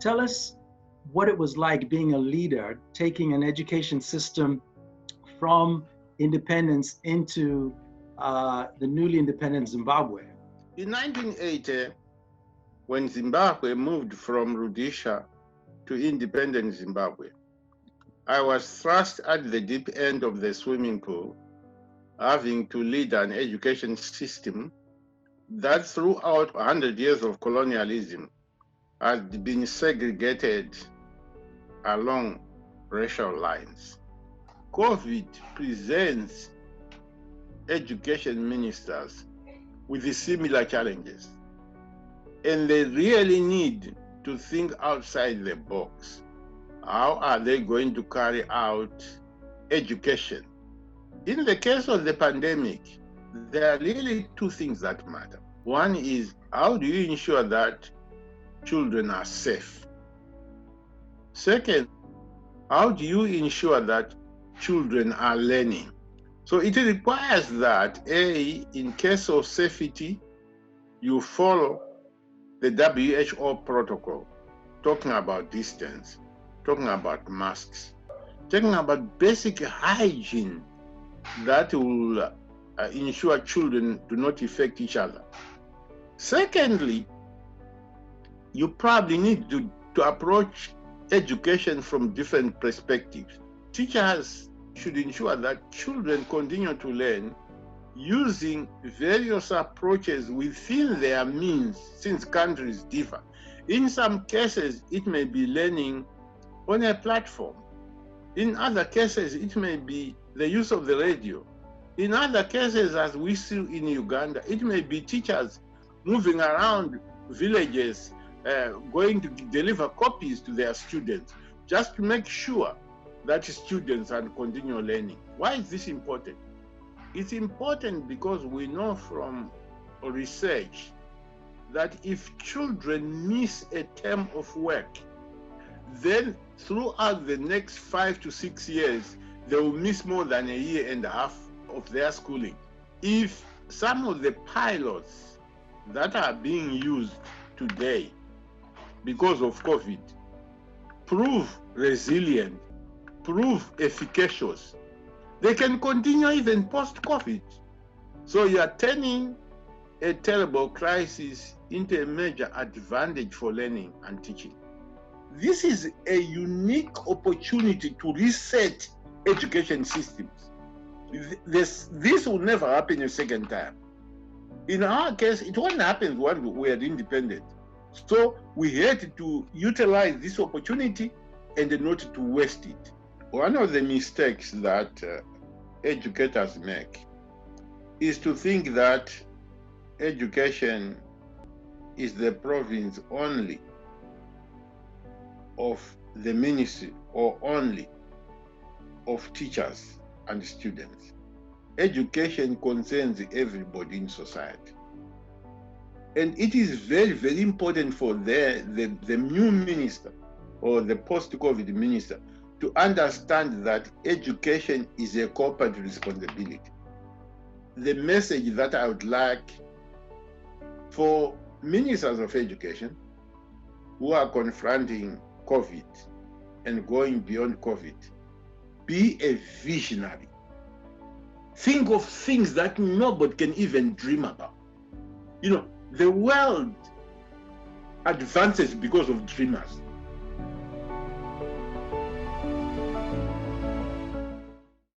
Tell us what it was like being a leader, taking an education system from independence into the newly independent Zimbabwe. In 1980, when Zimbabwe moved from Rhodesia to independent Zimbabwe, I was thrust at the deep end of the swimming pool, having to lead an education system that throughout 100 years of colonialism had been segregated along racial lines. COVID presents education ministers with similar challenges, and they really need to think outside the box. How are they going to carry out education? In the case of the pandemic, there are really two things that matter. One is, how do you ensure that children are safe? Second, how do you ensure that children are learning? So it requires that, A, in case of safety, you follow the WHO protocol, talking about distance, talking about masks, talking about basic hygiene that will ensure children do not infect each other. Secondly, you probably need to approach education from different perspectives. Teachers should ensure that children continue to learn using various approaches within their means, since countries differ. In some cases, it may be learning on a platform. In other cases, it may be the use of the radio. In other cases, as we see in Uganda, it may be teachers moving around villages, going to deliver copies to their students, just to make sure that students are continue learning. Why is this important? It's important because we know from research that if children miss a term of work, then throughout the next 5 to 6 years, they will miss more than a year and a half of their schooling. If some of the pilots that are being used today because of COVID prove resilient, prove efficacious, they can continue even post-COVID. So you are turning a terrible crisis into a major advantage for learning and teaching. This is a unique opportunity to reset education systems. This will never happen a second time. In our case, it only happens when we are independent. So we had to utilize this opportunity and not to waste it. One of the mistakes that educators make is to think that education is the province only of the ministry or only of teachers and students. Education concerns everybody in society. And it is very, very important for the new minister or the post-COVID minister to understand that education is a corporate responsibility. The message that I would like for ministers of education who are confronting COVID and going beyond COVID, be a visionary. Think of things that nobody can even dream about. You know, the world advances because of dreamers.